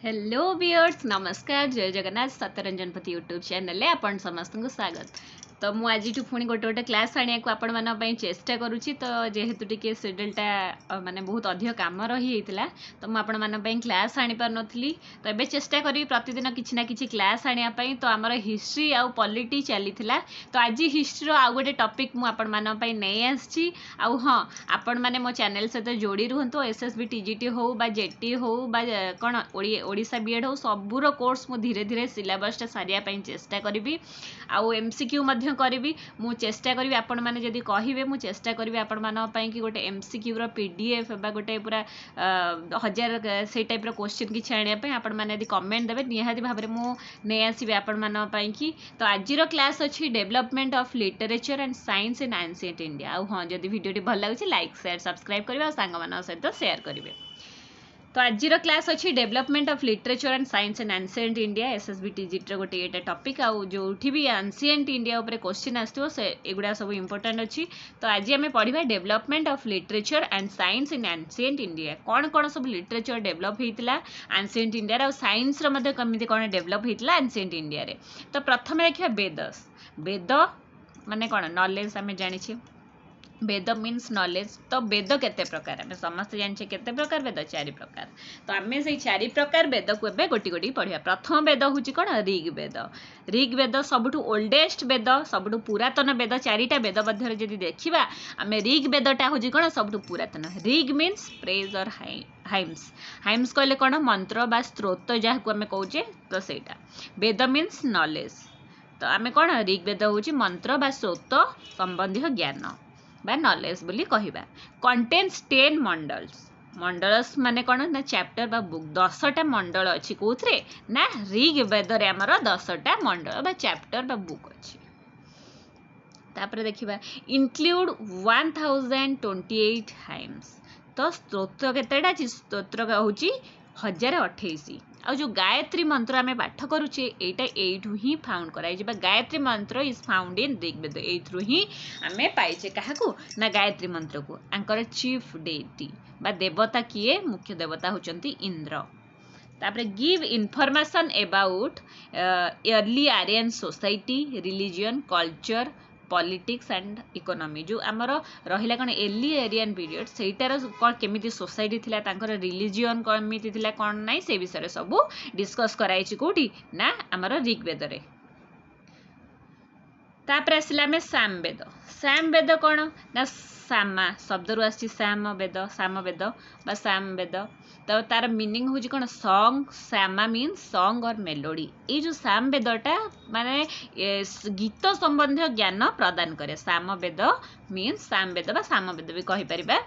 Hello viewers नमस्कार जय जगन्नाथ सत्यरंजन पति यूट्यूब चैनल में आपण समस्त को स्वागत। तो मु आज पुणी गोटे गोटे क्लास आने को आपण मान चेष्टा करुच्ची। तो जेहेतु टिके शेड्यूलटा माने बहुत अधिक काम रही होता तो मुझे आपण मान क्लास आनी पार नथली। तो एबे चेष्टा करी प्रतिदिन किछि ना किछि क्लास आनिया पई। तो आमर हिस्ट्री आउ पॉलिटी चलीथिला। तो आज हिस्ट्री आउ गोटे टॉपिक मु आपण मान पई नै आछि। आउ हां आपण माने मो चैनल सहित जोड़ी रुहंतो। एसएसबी टीजीटी हो बा जेटी हो बा कोन ओडिशा बीएड हो सबूर कोर्स मु धीरे धीरे सिलेबसटा सारिया पई चेष्टा करिवि। आउ एमसीक्यू मध्य करी मु चेष्टा करी आपण माने जदी कहिबे मु चेष्टा करी आपण मान पई कि गोटे एमसीक्यू रो पीडीएफ बा गोटे पूरा 1000 से टाइप रो क्वेश्चन कि छाणिया पई आपण माने यदि कमेंट देबे निहाती भाबरे मु नै आसीबे आपण मान पई कि। तो आज रो क्लास अछि development of literature and science in ancient India. आउ हां जदी वीडियोटी भल लागुछि लाइक शेयर सब्सक्राइब करबे आ संग मान सहित शेयर करबे। तो आज क्लास अच्छी development of literature and science in ancient India SSB TGT गोटे ये टॉपिक आउ जो भी एंशिएंट इंडिया ऊपर क्वेश्चन आसो से एगुड़ा सब इंपोर्टेंट अच्छी। तो आज आम पढ़ा development of literature and science in ancient India कौन कौन सब लिटरेचर डेवलप होता एंशिएंट इंडिया और साइंस कमी कौन डेवलप होता एंशिएंट इंडिया रे। तो प्रथम देखिए वेदस वेद माने कौन नॉलेज आम जानी वेद मीन्स नॉलेज। तो वेद केते प्रकार आम समस्त जाने केते प्रकार वेद 4 प्रकार। तो आम से 4 प्रकार वेद को एबे गोटी गोटी पढ़िया। प्रथम वेद हूँ कौन ऋग्वेद। ऋग्वेद सबुठु ओल्डेस्ट वेद सबुठु पुरातन वेद 4टा वेद मध्य जदि देखा आम ऋग्वेदटा हूँ कौन सबुठु पुरातन। ऋग मीन्स प्रेज और हाइम्स। हाइम्स कहले कौन मंत्र बा स्त्रोत जहाँ को आम कहे तो सहीटा। वेद मीन्स नॉलेज। तो आम कौन ऋग्वेद हूँ मंत्र बा स्त्रोत संबंधी ज्ञान बा नॉलेज बोली कहिबा। कंटेन्स 10 मंडल्स। मंडल्स माने कौन ना चैप्टर बा बुक 10टा मंडल अच्छी कौथे ना ऋग्वेद रे आमर 10टा मंडल बा चैप्टर बा बुक अच्छी। तापर देखिबा इंक्लूड 1028 हाइम्स। तो स्तोत्र केतेटा अछि स्तोत्र होची 1028। आ जो गायत्री मंत्र आम पाठ करुचे एटा एठू ही फाउंड कराई जे गायत्री मंत्र इज फाउंड इन ऋग्वेद। एथरू ही आम पाइचे काहाकू ना गायत्री मंत्र को। आंकर चीफ डेटी बा देवता किए मुख्य देवता होचंती इंद्र। तापर give information about early Aryan society religion culture politics and economy. जो आमर रहिला कौन एर्ली एरियन पीरियड सेटार कौन केमिति सोसाइटी थिला तांकर रिलीजियन केमिति थिला कौन नाई से विषय सब डिस्कस कराई कोठी ना आमर ऋग्वेद रे। तापर आसिला आमे सामवेद। सामवेद कौन ना सामा शब्द रु आसी सामवेद सामवेद बा सामवेद। तो तार मीनिंग हूँ कौन सॉन्ग। सामा मीन्स सॉन्ग और मेलोडी। ये जो सामवेदटा माने गीत संबंधी ज्ञान प्रदान करे। सामवेद मीन्स सामवेद बा सामवेद भी कहि परिबा।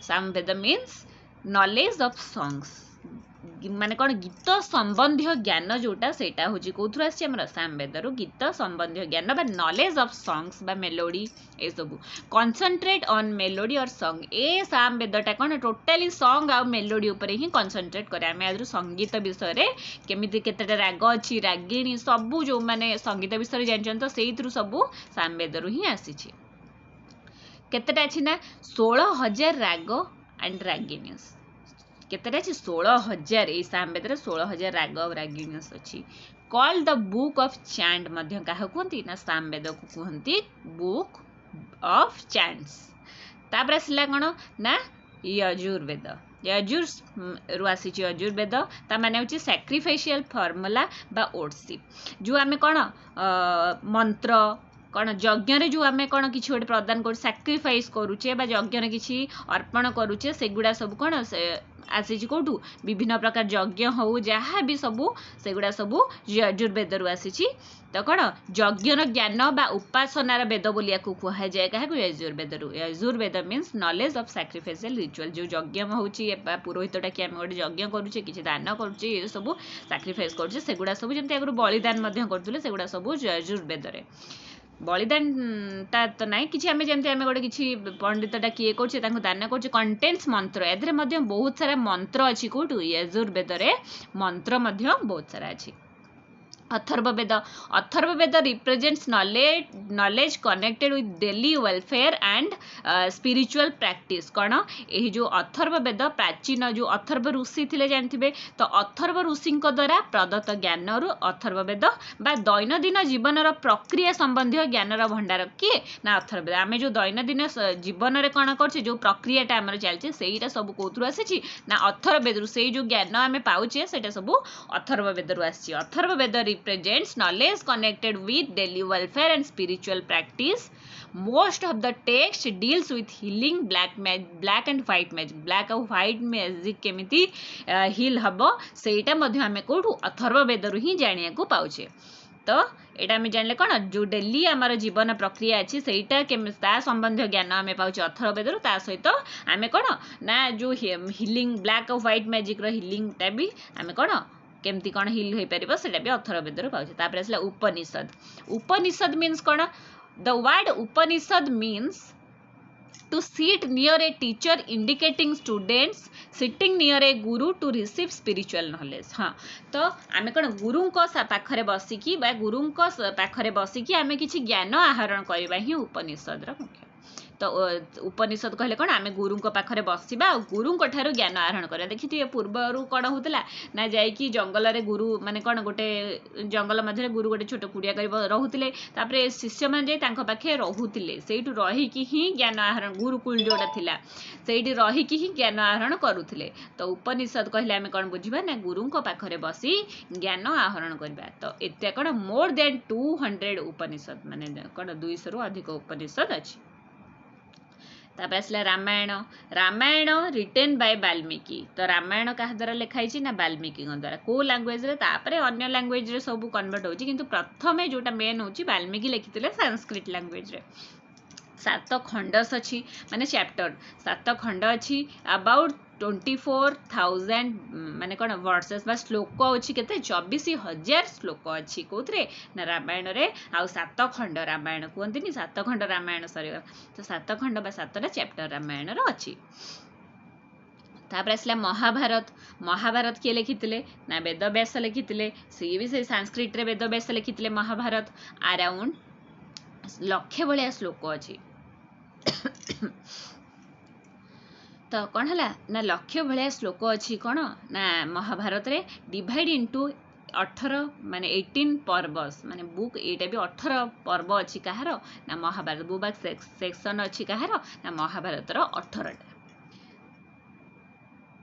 Samaveda means knowledge of songs माने कौन गीत संबंधी ज्ञान जोटा सेटा हूँ कौथु आसी सामवेद रु गीत संबंधी ज्ञान बा नॉलेज ऑफ सॉन्ग्स बा मेलोडी ए सब कॉन्संट्रेट ऑन मेलोडी और सॉन्ग। ए सामवेदटा कौन टोटाली सॉन्ग आ मेलोडी ऊपर ही कॉन्संट्रेट करे। आम आज संगीत विषय रे केमिति केतेटा राग अच्छी रागिणी सबू जो माने संगीत विषय जानछन तो सेइथरु सबू सामवेद रु ही आसीछि। केतेटा अछि ना 16000 राग एंड रागिणीस। केतेटा अछि 16000। ए सामवेद रे 16000 राग और रागिणीस अछि। Call the book of chant मध्य काहा कहंती ना सामवेद को कहंती बुक ऑफ चैंट्स। तापर आसिला कोन ना यजुर्वेद। यजुर रु आसी यजुर्वेद ता माने होची सैक्रिफिशियल फार्मूला बा ओर्शिप। जो आमे कोन मंत्र कौन यज्ञ रे जो आम कौन कि गोटे प्रदान कर सैक्रिफाइस करुचे बा यज्ञ रे किछि अर्पण करुचे सेगुड़ा सब कौन आसी कौटू विभिन्न प्रकार यज्ञ हो जहाँ भी सबू सेगुड़ा सबू यजुर्वेद रु आसी। तो कौन यज्ञ ज्ञान बा उपासनार वेद बोलिया को कहा जाए क्या यजुर्वेद रु। Yajurveda means knowledge of sacrificial ritual. जो यज्ञ होची पुरोहितटा कि आम गोटे यज्ञ करुचे किछि दान करुचे ये सब सैक्रिफाइस करुचे सेगुड़ा सब जमती आगु बलिदान करथुले सेगुड़ा सब यजुर्वेद रे। बलिदानटा तो ना कि आम जमी आम गोटे कि पंडितटा किए कर दान कर कंटेन्स मंत्र। एधे बहुत सारा मंत्र अच्छी कौटू यजुर्वेद रे मंत्र बहुत सारा अच्छी। Atharvaveda represents knowledge connected with daily welfare and spiritual practice कौन यही जो अथर्ववेद प्राचीन जो अथर्व ऋषि थे जानते तो अथर्व ऋषि द्वारा प्रदत्त ज्ञान रु अथर्ववेद बा दैनंदिन जीवन प्रक्रिया संबंधी ज्ञान भंडार किए ना अथर्ववेद आम जो दैनंदिन जीवन में कौन कर जो प्रक्रियाटा आम चलती से सब कौर आसी ना अथर्ववेद से जो ज्ञान आम पाचे से सब अथर्ववेद रु आसी Atharvaveda represents knowledge connected with daily welfare and spiritual practice. Most of the text deals with healing black and white magic. Black and white magic केमिति heal हबो सेटा मध्य आमे कोठु अथर्ववेद रु ही जानिया को पाउछे। तो एटा आमे जानले कोन जो डेली आमर जीवन प्रक्रिया अछि सेटा ता संबंधी ज्ञान आमे पाउछे अथर्ववेद रु ता सहित आमे कोन ना जो healing black and white magic row healing ता भी आमे कोन केमती कौन हिल हो पार से अथर्ववेद पाचे आसला उपनिषद उपनिषद मीन्स कौन the word Upanishad means to sit near a teacher indicating students sitting near a guru to receive spiritual knowledge. हाँ तो आम कौन गुरु पाखे बसिकी गुरु पाखे बसिकी आम कि ज्ञान आहरण करवा ही उपनिषद मुख्य। तो उपनिषद कहले कौन आम गुरु पाखे बसवा गुरु ठार ज्ञान आहरण करा देखिए पूर्वर कौन होता ना जाकि जंगल में गुरु माने कौन गोटे जंगल मध्य गुरु गोटे छोट कुड़िया कर रोते शिष्य मैंने पाखे रोते से रहीकि ही ज्ञान आहरण गुरुकुल जोटा थिला से रहीकि ही ज्ञान आहरण करुले। तो उपनिषद कहले आम कौन बुझा ना गुरु पाखे बसी ज्ञान आहरण करवा। तो एत कौन मोर देन 200 उपनिषद माने कौन 200 रु अधिक उपनिषद अच्छी। तापर आसला रामायण रामायण रिटेन बाय वाल्मीकि। तो रामायण क्या द्वारा लिखाई ना वाल्मीकि द्वारा को लैंग्वेज रे तापर अन्य लैंग्वेज रे सब कन्वर्ट होची किंतु प्रथमे जोटा मेन होची वाल्मीकि लिखिथिले संस्कृत लैंग्वेज रे। 7 खंडस अच्छी माने चैप्टर 7 खंड अच्छी अबाउट 24,000 माने कौन वर्सेस बा श्लोक अच्छी के 24,000 श्लोक अच्छी कौथे ना रामायण रे आउ 7 खंड रामायण कहते 7 खंड रामायण सर तो 7 खंड बा 7टा चैप्टर रामायण अच्छी। तापर आसला महाभारत महाभारत किए लिखिथिले ना वेदव्यास लिखिथिले सी भी से संस्कृत रे वेदव्यास लिखिथिले महाभारत अराउंड 100 भलिया श्लोक अच्छी। तो कौन है ना 100 भलिया श्लोक अच्छी कौन ना महाभारत रे डिवाइड इनटू 18 माने 18 पर्वस माने बुक एटा भी 18 पर्व अच्छी कहार ना महाभारत बुक सेक्शन अच्छी कहार ना महाभारत रो 18टा।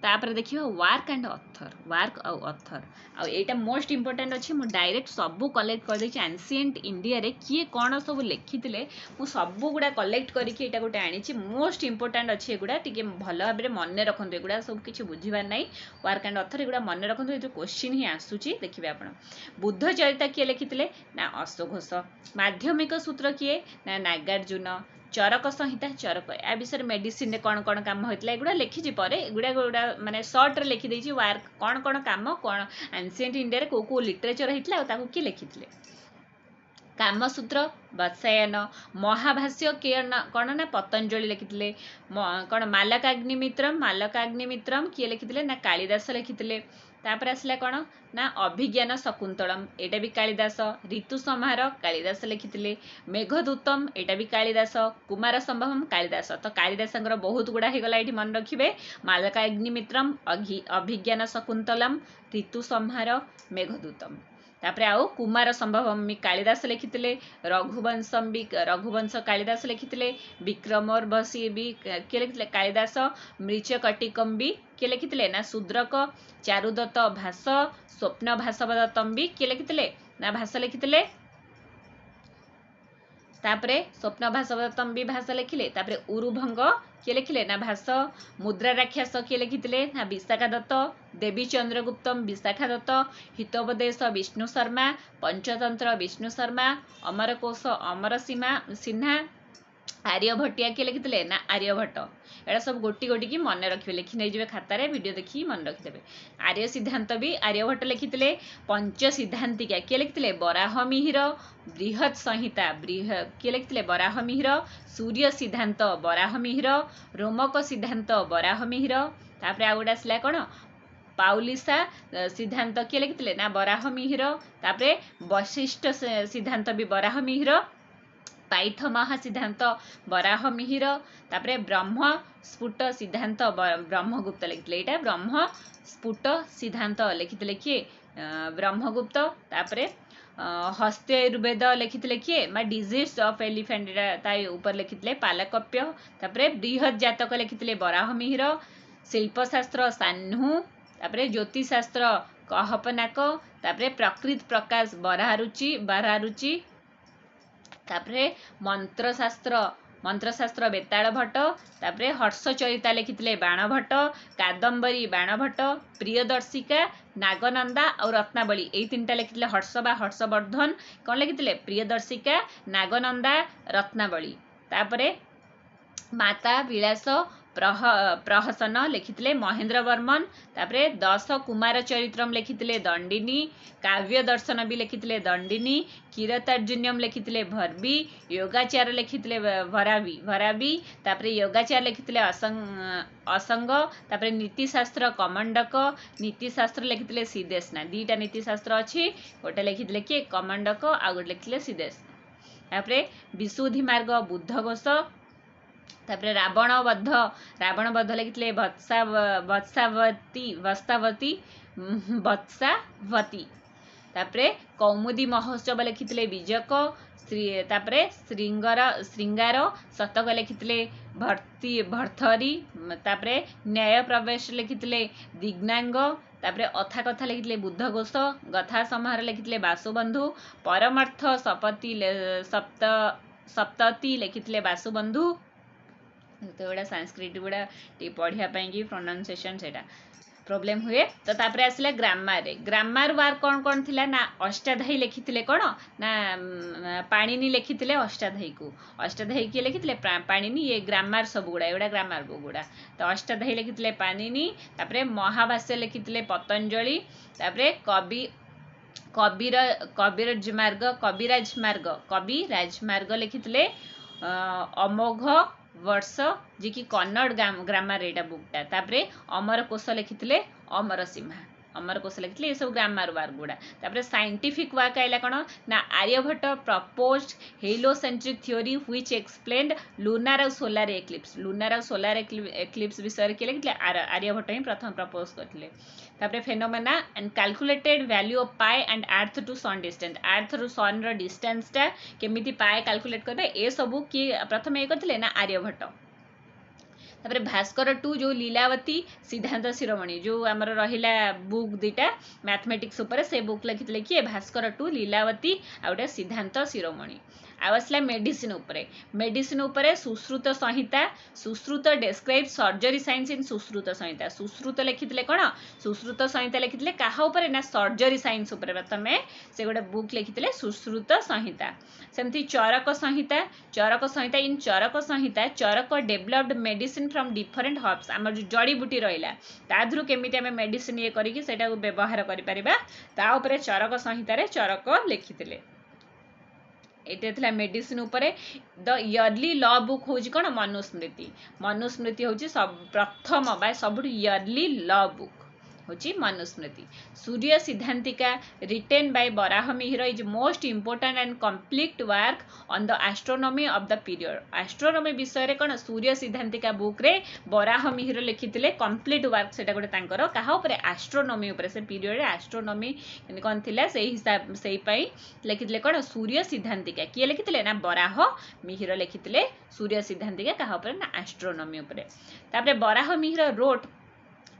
तापर देखिए वार्क एंड ऑथर वार्क और ऑथर आ एटा मोस्ट इंपोर्टेंट अच्छी मु डायरेक्ट सबू कलेक्ट कर देछि एंशिएंट इंडिया रे किए कौन सब लिखिथिले मु सबू गुडा कलेक्ट करके एटा गोटे आनिछि मोस्ट इंपोर्टेंट अच्छी एगुडा टिके भल भाबरे मन रखंतु एगुडा सब किछि बुझिबार नै वार्क एंड ऑथर एगुडा मन रखंतु ए क्वेश्चन ही आसुछि देखिबे आपण। बुद्ध चरिता किए लिखिथिले ना अशोघोष माध्यमिक सूत्र किए ना नागार्जुन चरक संहिता चरक या विषय मेडिसिन कौन कौन काम होता एगुड़ा लिखी पर एगुड़ा गुड़ा माने सर्ट रे लिखिदे वार्क कौन कौन काम कौन एंशिएंट इंडिया को को लिटरेचर होता किए लिखिथिले। कामसूत्र वत्सायन महाभाष्य किए कौन ना पतंजलि लिखिथिले कौन मालकाग्निमित्रम किए लिखिथिले ना कालिदास लिखिथिले। तापर आसला कौन ना अभिज्ञान शकुंतलम एटा भी कालिदास ऋतु संहार कालिदास लिखिथिले मेघदूतम एटा भी कालिदास कुमार संभवम कालिदास। तो कालिदास बहुत गुड़ा होगला ये मन रखिए मालकाग्निमित्रम अभिज्ञान शकुंतलम ऋतु संहार मेघदूतम। तापर आउ कुमार संभवम कालिदास लिखिथिले रघुवंश कालिदास लिखिथिले विक्रमोर्वशी भी किए लिखिथिले कालिदास मृचकटिकम भी किए लिखिथिले ना शूद्रक चारुदत्त भाष स्वप्न भाषवदत्तम भी किए लिखिथिले ना भाषा लिखिथिले। तापरे स्वप्न भाषवदत्तम भी भाषा लिखिले। तापरे उरुभंग किए लिखिले ना भाष मुद्रा राक्षस किए लिखिथिले ना विशाखा दत्त देवी चंद्रगुप्तम विशाखा दत्त हितोपदेश विष्णु शर्मा पंचतंत्र विष्णु शर्मा अमरकोश अमर सिन्हा आर्यभट्टिया किए लिखिथिले ना आर्यभट्ट। एटा सब गोटी गोटी की मन रखिए लिखि नहीं जाए खातार वीडियो देखिए मन रखिदेवे। आर्य सिद्धांत भी आर्यभट्ट लिखिथिले पंच सिद्धांतिका किए लिखिथिले बराहमिहिर बृहत संहिता किए लिखिथिले बराहमिहिर सूर्य सिद्धांत बराहमिहिर रोमक सिद्धांत बराहमिहिर। तापर आ गोटे आसला कौन पाउलिसा सिद्धांत किए लिखिथिले ना बराहमिहिर तापरे वशिष्ठ सिद्धांत भी बराहमिहिर पाइथमहा सिद्धांत बराहमिहिर तापरे ब्रह्म स्फुट सिद्धांत ब्रह्मगुप्त लिखिथिले एटा ब्रह्म स्फुट सिद्धांत लिखिथिले किए ब्रह्मगुप्त तापरे हस्त्युर्वेद लिखिथिले किए मा डिजीज ऑफ एलिफेंट ता ऊपर लिखिथिले पालकप्य तापरे बृहत जातक लिखिथिले बराहमिहिर शिल्पशास्त्र सान्हु तापरे ज्योतिषशास्त्र कहपनाक तापरे प्रकृत प्रकाश बरारुचि तापरे मंत्रशास्त्र बेताल भट्ट तापरे हर्षचरिता लिखिथिले बाण भट्ट कादम्बरी बाण भट्ट प्रियदर्शिका नागनंदा और रत्नावली एई तीनटा लिखिथिले हर्ष बा हर्षवर्धन कौन लिखिथिले प्रियदर्शिका नागनंदा रत्नावली तापरे माता विलास प्रहसन लिखिथिले महेंद्र वर्मन तापरे 10 कुमार चरित्रम लिखिथिले दंडिनी काव्य दर्शन भी लिखिथिले दंडिनी किरतार्जुन्यम लिखिथिले भरबी योगाचार लिखिथिले भराबी तापरे योगाचार लिखिथिले असंग तापरे नीतिशास्त्र कमंडक नीतिशास्त्र लिखिथिले सिदेशना दीटा नीतिशास्त्र अछि गोटे लिखिथिले कि कमंडक आ गोटे लिखिथिले सिदेश तापरे विशुद्धि मार्ग बुद्ध घोष तापरे रावण बद्ध लिखिथिले वत्सावती तापरे कौमुदी महोत्सव लिखिथिले विजक तापरे श्रृंगार शतक लिखिथिले भर्तरी तापरे न्याय प्रवेश लिखिथिले दिग्नांग तापरे अथा कथा लिखिथिले बुद्ध घोष गथा संहार लिखिथिले वासुबंधु परमार्थ सप्तती लिखिथिले वासुबंधु तो गुड़ा संस्कृत गुड़ा पढ़ाई प्रोनाउंसिएशन से प्रॉब्लम हुए तो तापरे आसला ग्रामर वार कौन कौन थिला ना अष्टाध्यायी लिखिथिले कौन ना पाणिनि लिखिथिले अष्टाध्यायी किए लिखिथिले पाणिनि ये ग्रामर सब गुड़ा एगुड़ा ग्रामर बुक गुड़ा तो अष्टाध्यायी लिखिथिले पाणिनि तापरे महाभाष्य लिखिथिले पतंजलि तापरे कविराज मार्ग लिखिथिले अमोघ वर्ष जी की कन्नड़ ग्रामर एटा बुकटा तापरे अमर कोश लिखिथिले अमर कोश लिखिथिले ये सब ग्रामर वार गुड़ा तापरे साइंटिफिक वर्क आइला कोन ना Aryabhata proposed heliocentric theory which explained lunar और सोलार एक्लिप्स विषय के लिखिथिले आर्यभट्ट ही प्रथम प्रपोज करथिले तापरे phenomena and calculated value of pi and earth to sun distance earth रु सन रो डिस्टेंस टा केमिति पाई कैलकुलेट करबे ए सब की प्रथम ए करथिले ना आर्यभट्ट तापरे भास्कर 2 जो लीलावती सिद्धांत शिरोमणि जो आमर रहिला बुक दीटा मैथमेटिक्स ऊपर से बुक लिखिथिले कि भास्कर 2 लीलावती आ गोटे सिद्धांत शिरोमणि आसला मेडिसिन उपरे सुश्रुत संहिता सुश्रुत डेस्क्राइब सर्जरी साइंस इन सुश्रुत संहिता सुश्रुत लिखिथिले कोन सुश्रुत संहिता लिखिथिले काहा उपरे ना सर्जरी साइंस उपरे प्रथमे से गोटे बुक लिखिथिले सुश्रुत संहिता सेमती Charaka Samhita in Charaka Samhita Charaka developed medicine from different herbs आमर जो जड़ी बूटी रहिला ताधुरु केमिति आमे मेडिसिन ये करिकि सेटा को व्यवहार करि परिबा ता उपरे चरक संहिता रे चरक लिखिथिले एटे थिला मेडिसिन उपरे द इयरली लॉ बुक होची कोन मनुस्मृति होची सब प्रथम बा सबुठ इयरली लॉ बुक होची Manusmriti Surya Siddhantika written by Varahamihira is most important and complete work on the astronomy of the period astronomy विषय रे कोन सूर्य सिद्धांतिका बुक रे बराहमिहिर लिखिथिले कंप्लीट वर्क सेटा गोटे तांकर काहा ऊपर एस्ट्रोनॉमी ऊपर से पीरियड रे एस्ट्रोनॉमी कोन थिला सेही हिसाब सेही पई लिखिथिले कोन सूर्य सिद्धांतिका किए लिखिथिले ना बराहमिहिर लिखिथिले सूर्य सिद्धांतिका काहा ऊपर ना एस्ट्रोनॉमी ऊपर तापरे Varahamihira wrote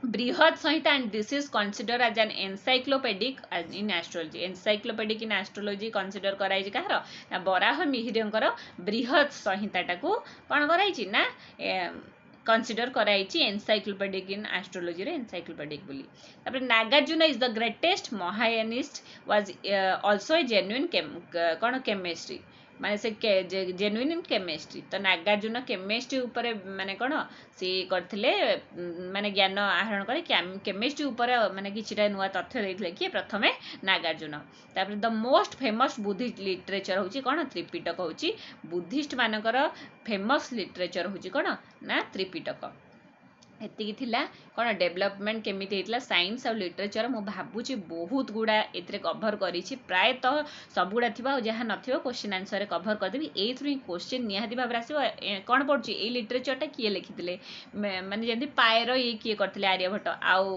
Brihat Samhita and this is consider as an encyclopedic in astrology consider कराई कहार बराहमिहिरंकर बृहत संहिता को कौन कराई ना कंसिडर कराई एनसाइक्लोपेडिक इन एस्ट्रोलॉजी रे एनसाइक्लोपेडिक बोली तापर Nagarjuna is the greatest Mahayanist was also a genuine कौन केमिस्ट्री माने से जेन्युइन इन केमिस्ट्री तो नागार्जुन केमिस्ट्री ऊपर माने कौन सी करथिले माने ज्ञान आहरण करे केमिस्ट्री ऊपर माने किछिटा नुवा तथ्य दैथिले कि प्रथमे नागार्जुन तापर the most famous Buddhist literature होची कौन त्रिपिटक होची बुद्धिस्ट मानकर फेमस लिटरेचर होची कौन ना त्रिपिटक ଏତିକି ଥିଲା କ'ଣ ଡେଭଲପମେଣ୍ଟ କେମିତି ହେଇଥିଲା ସାଇନ୍ସ ଆଉ ଲିଟରେଚର ମୁଁ ଭାବୁଛି ବହୁତ ଗୁଡ଼ା ଏଥିରେ କଭର କରିଛି ପ୍ରାୟତଃ ସବୁଗୁଡ଼ା ଥିବ ଆଉ ଯାହା ନଥିବ କ୍ୱେଶ୍ଚିନ୍ ଆନ୍ସରରେ କଭର କରିଦେବି ଏଇଥିରୁ ହିଁ କ୍ୱେଶ୍ଚିନ୍ ନିହାତି ଭାବରେ ଆସିବ କ'ଣ ପଡ଼ୁଛି ଏଇ ଲିଟରେଚରଟା କିଏ ଲେଖିଥିଲେ ମାନେ ଯେମିତି ପାଏର ଇଏ କିଏ କରିଥିଲେ ଆର୍ଯ୍ୟଭଟ୍ଟ ଆଉ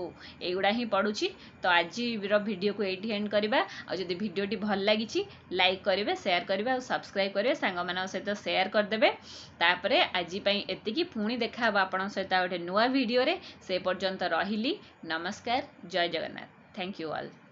ଏଇଗୁଡ଼ା ହିଁ ପଡ଼ୁଛି ତ ଆଜିର ଭିଡ଼ିଓକୁ ଏଇଠି ଏଣ୍ଡ କରିବା ଆଉ ଯଦି ଭିଡ଼ିଓଟି ଭଲ ଲାଗିଛି ଲାଇକ୍ କରିବେ ସେୟାର କରିବେ ଆଉ ସବସ୍କ୍ରାଇବ୍ କରିବେ ସାଙ୍ଗମାନଙ୍କ ସହିତ ସେୟାର କରିଦେବେ ତାପରେ ଆଜି ପାଇଁ ଏତିକି ପୁଣି ଦେଖା ହେବ ଆପଣଙ୍କ ସହିତ ଗୋଟେ ନୂଆ ଭିଡ଼ିଓରେ ସେ ପର୍ଯ୍ୟନ୍ତ ରହିଲି ନମସ୍କାର ଜୟ ଜଗନ୍ନାଥ ଥ୍ୟାଙ୍କ ୟୁ ଅଲ୍